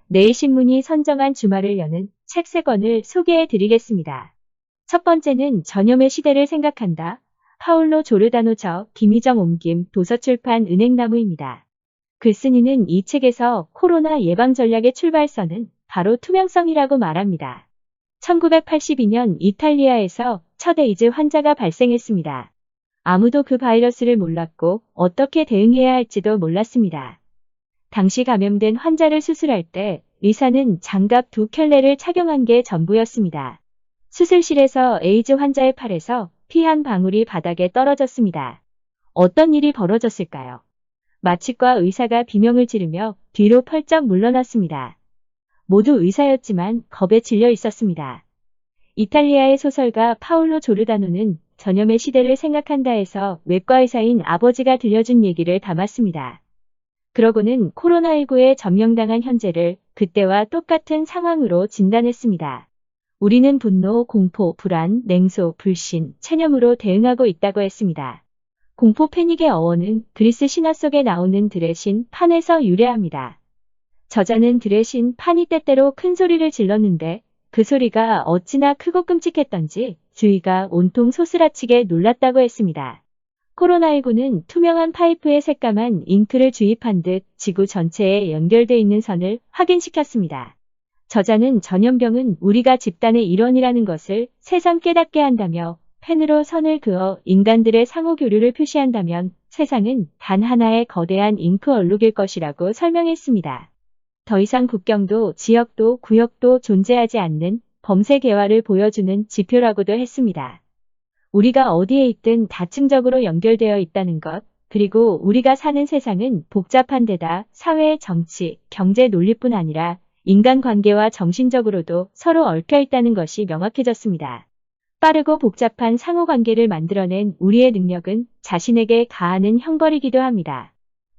내일신문이 선정한 주말을 여는 책 3권을 소개해 드리겠습니다. 첫 번째는 전염의 시대를 생각한다. 파울로 조르다노 저 김희정 옮김 도서출판 은행나무입니다. 글쓴이는 이 책에서 코로나 예방 전략의 출발선은 바로 투명성이라고 말합니다. 1982년 이탈리아에서 첫 에이즈 환자가 발생했습니다. 아무도 그 바이러스를 몰랐고 어떻게 대응해야 할지도 몰랐습니다. 당시 감염된 환자를 수술할 때 의사는 장갑 2켤레를 착용한 게 전부였습니다. 수술실에서 에이즈 환자의 팔에서 피 한 방울이 바닥에 떨어졌습니다. 어떤 일이 벌어졌을까요? 마취과 의사가 비명을 지르며 뒤로 펄쩍 물러났습니다. 모두 의사였지만 겁에 질려 있었습니다. 이탈리아의 소설가 파울로 조르다노는 전염의 시대를 생각한다에서 외과 의사인 아버지가 들려준 얘기를 담았습니다. 그러고는 코로나19에 점령당한 현재를 그때와 똑같은 상황으로 진단했습니다. 우리는 분노, 공포, 불안, 냉소, 불신, 체념으로 대응하고 있다고 했습니다. 공포 패닉의 어원은 그리스 신화 속에 나오는 들의 신 판에서 유래합니다. 저자는 들의 신 판이 때때로 큰 소리를 질렀는데 그 소리가 어찌나 크고 끔찍했던지 주위가 온통 소스라치게 놀랐다고 했습니다. 코로나19는 투명한 파이프에 새까만 잉크를 주입한 듯 지구 전체에 연결돼 있는 선을 확인시켰습니다. 저자는 전염병은 우리가 집단의 일원이라는 것을 새삼 깨닫게 한다며 펜으로 선을 그어 인간들의 상호 교류를 표시한다면 세상은 단 하나의 거대한 잉크 얼룩일 것이라고 설명했습니다. 더 이상 국경도 지역도 구역도 존재하지 않는 범세 개화를 보여주는 지표라고도 했습니다. 우리가 어디에 있든 다층적으로 연결되어 있다는 것, 그리고 우리가 사는 세상은 복잡한 데다 사회, 정치, 경제 논리뿐 아니라 인간관계와 정신적으로도 서로 얽혀 있다는 것이 명확해졌습니다. 빠르고 복잡한 상호관계를 만들어낸 우리의 능력은 자신에게 가하는 형벌이기도 합니다.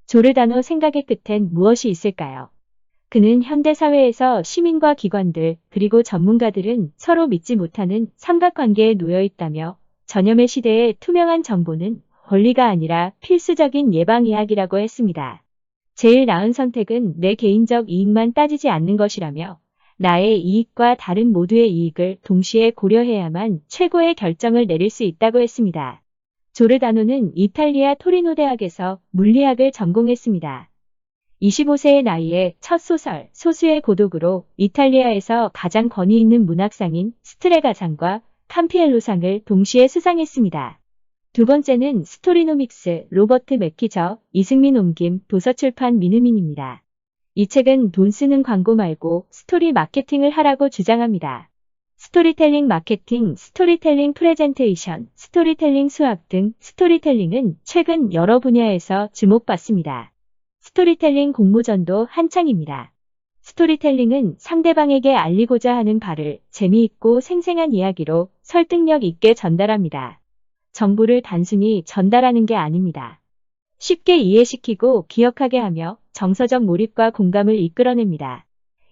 조르다노 생각의 끝엔 무엇이 있을까요? 그는 현대사회에서 시민과 기관들 그리고 전문가들은 서로 믿지 못하는 삼각관계에 놓여 있다며 전염의 시대에 투명한 정보는 권리가 아니라 필수적인 예방의학이라고 했습니다. 제일 나은 선택은 내 개인적 이익만 따지지 않는 것이라며 나의 이익과 다른 모두의 이익을 동시에 고려해야만 최고의 결정을 내릴 수 있다고 했습니다. 조르다노는 이탈리아 토리노 대학에서 물리학을 전공했습니다. 25세의 나이에 첫 소설 소수의 고독으로 이탈리아에서 가장 권위 있는 문학상인 스트레가상과 캄피엘로상을 동시에 수상했습니다. 두 번째는 스토리노믹스 로버트 맥키저 이승민 옮김 도서출판 민우민입니다. 이 책은 돈 쓰는 광고 말고 스토리 마케팅을 하라고 주장합니다. 스토리텔링 마케팅, 스토리텔링 프레젠테이션, 스토리텔링 수학 등 스토리텔링은 최근 여러 분야에서 주목받습니다. 스토리텔링 공모전도 한창입니다. 스토리텔링은 상대방에게 알리고자 하는 바를 재미있고 생생한 이야기로 설득력 있게 전달합니다. 정보를 단순히 전달하는 게 아닙니다. 쉽게 이해시키고 기억하게 하며 정서적 몰입과 공감을 이끌어냅니다.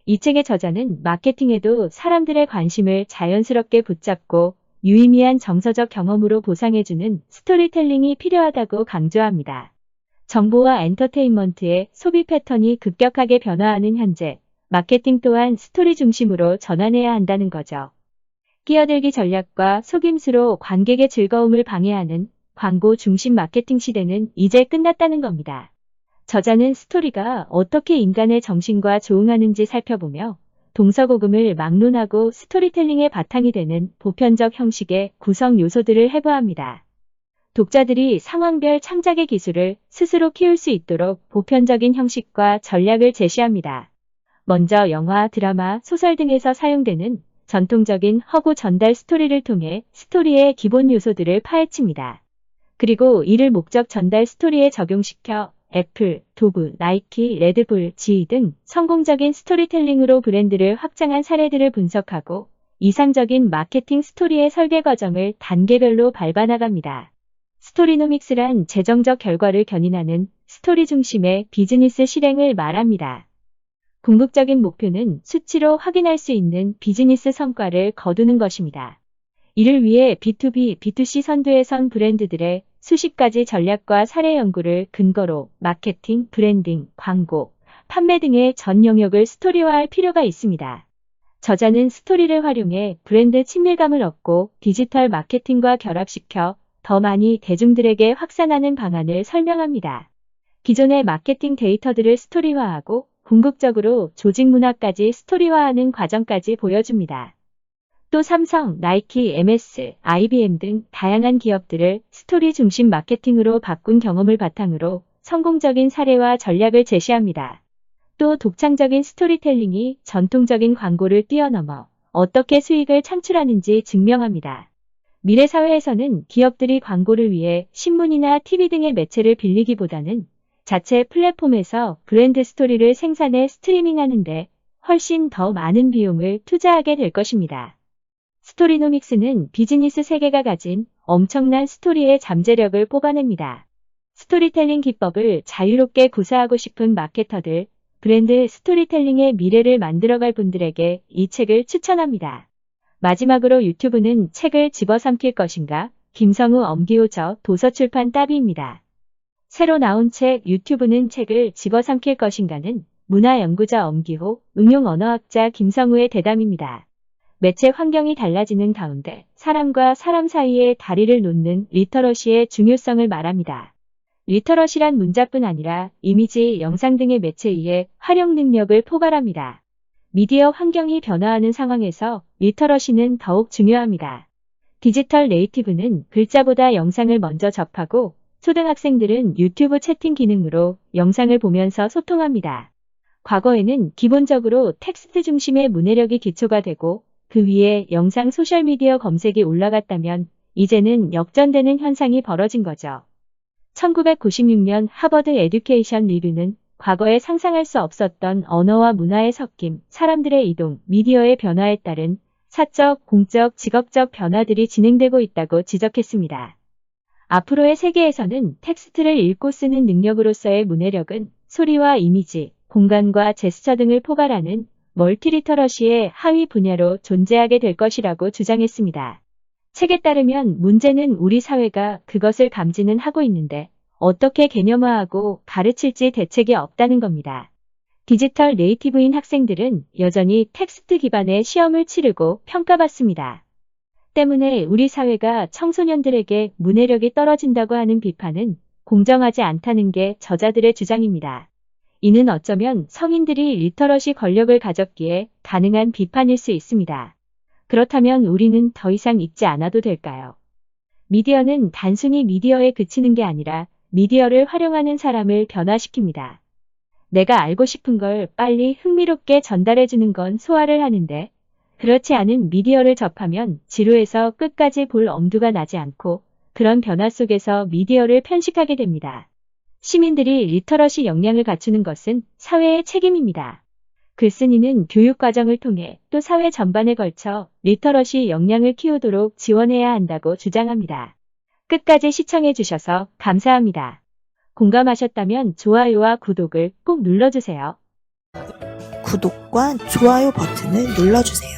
이 책의 저자는 마케팅에도 사람들의 관심을 자연스럽게 붙잡고 유의미한 정서적 경험으로 보상해주는 스토리텔링이 필요하다고 강조합니다. 정보와 엔터테인먼트의 소비 패턴이 급격하게 변화하는 현재, 마케팅 또한 스토리 중심으로 전환해야 한다는 거죠. 끼어들기 전략과 속임수로 관객의 즐거움을 방해하는 광고 중심 마케팅 시대는 이제 끝났다는 겁니다. 저자는 스토리가 어떻게 인간의 정신과 조응하는지 살펴보며 동서고금을 막론하고 스토리텔링의 바탕이 되는 보편적 형식의 구성 요소들을 해부합니다. 독자들이 상황별 창작의 기술을 스스로 키울 수 있도록 보편적인 형식과 전략을 제시합니다. 먼저 영화, 드라마, 소설 등에서 사용되는 전통적인 허구 전달 스토리를 통해 스토리의 기본 요소들을 파헤칩니다. 그리고 이를 목적 전달 스토리에 적용시켜 애플, 도브, 나이키, 레드불, 지휘 등 성공적인 스토리텔링으로 브랜드를 확장한 사례들을 분석하고 이상적인 마케팅 스토리의 설계 과정을 단계별로 밟아나갑니다. 스토리노믹스란 재정적 결과를 견인하는 스토리 중심의 비즈니스 실행을 말합니다. 궁극적인 목표는 수치로 확인할 수 있는 비즈니스 성과를 거두는 것입니다. 이를 위해 B2B, B2C 선두에 선 브랜드들의 수십 가지 전략과 사례 연구를 근거로 마케팅, 브랜딩, 광고, 판매 등의 전 영역을 스토리화할 필요가 있습니다. 저자는 스토리를 활용해 브랜드 친밀감을 얻고 디지털 마케팅과 결합시켜 더 많이 대중들에게 확산하는 방안을 설명합니다. 기존의 마케팅 데이터들을 스토리화하고 궁극적으로 조직 문화까지 스토리화하는 과정까지 보여줍니다. 또 삼성, 나이키, MS, IBM 등 다양한 기업들을 스토리 중심 마케팅으로 바꾼 경험을 바탕으로 성공적인 사례와 전략을 제시합니다. 또 독창적인 스토리텔링이 전통적인 광고를 뛰어넘어 어떻게 수익을 창출하는지 증명합니다. 미래 사회에서는 기업들이 광고를 위해 신문이나 TV 등의 매체를 빌리기보다는 자체 플랫폼에서 브랜드 스토리를 생산해 스트리밍하는데 훨씬 더 많은 비용을 투자하게 될 것입니다. 스토리노믹스는 비즈니스 세계가 가진 엄청난 스토리의 잠재력을 뽑아냅니다. 스토리텔링 기법을 자유롭게 구사하고 싶은 마케터들, 브랜드 스토리텔링의 미래를 만들어갈 분들에게 이 책을 추천합니다. 마지막으로 유튜브는 책을 집어삼킬 것인가? 김성우 엄기호 저 도서출판 따비입니다. 새로 나온 책 유튜브는 책을 집어삼킬 것인가는 문화연구자 엄기호, 응용언어학자 김성우의 대담입니다. 매체 환경이 달라지는 가운데 사람과 사람 사이에 다리를 놓는 리터러시의 중요성을 말합니다. 리터러시란 문자뿐 아니라 이미지, 영상 등의 매체의 활용 능력을 포괄합니다. 미디어 환경이 변화하는 상황에서 리터러시는 더욱 중요합니다. 디지털 네이티브는 글자보다 영상을 먼저 접하고 초등학생들은 유튜브 채팅 기능으로 영상을 보면서 소통합니다. 과거에는 기본적으로 텍스트 중심의 문해력이 기초가 되고 그 위에 영상 소셜미디어 검색이 올라갔다면 이제는 역전되는 현상이 벌어진 거죠. 1996년 하버드 에듀케이션 리뷰는 과거에 상상할 수 없었던 언어와 문화의 섞임, 사람들의 이동, 미디어의 변화에 따른 사적, 공적, 직업적 변화들이 진행되고 있다고 지적했습니다. 앞으로의 세계에서는 텍스트를 읽고 쓰는 능력으로서의 문해력은 소리와 이미지, 공간과 제스처 등을 포괄하는 멀티리터러시의 하위 분야로 존재하게 될 것이라고 주장했습니다. 책에 따르면 문제는 우리 사회가 그것을 감지는 하고 있는데 어떻게 개념화하고 가르칠지 대책이 없다는 겁니다. 디지털 네이티브인 학생들은 여전히 텍스트 기반의 시험을 치르고 평가받습니다. 때문에 우리 사회가 청소년들에게 문해력이 떨어진다고 하는 비판은 공정하지 않다는 게 저자들의 주장입니다. 이는 어쩌면 성인들이 리터러시 권력을 가졌기에 가능한 비판일 수 있습니다. 그렇다면 우리는 더 이상 읽지 않아도 될까요? 미디어는 단순히 미디어에 그치는 게 아니라 미디어를 활용하는 사람을 변화시킵니다. 내가 알고 싶은 걸 빨리 흥미롭게 전달해주는 건 소화를 하는데 그렇지 않은 미디어를 접하면 지루해서 끝까지 볼 엄두가 나지 않고 그런 변화 속에서 미디어를 편식하게 됩니다. 시민들이 리터러시 역량을 갖추는 것은 사회의 책임입니다. 글쓴이는 교육과정을 통해 또 사회 전반에 걸쳐 리터러시 역량을 키우도록 지원해야 한다고 주장합니다. 끝까지 시청해주셔서 감사합니다. 공감하셨다면 좋아요와 구독을 꼭 눌러주세요. 구독과 좋아요 버튼을 눌러주세요.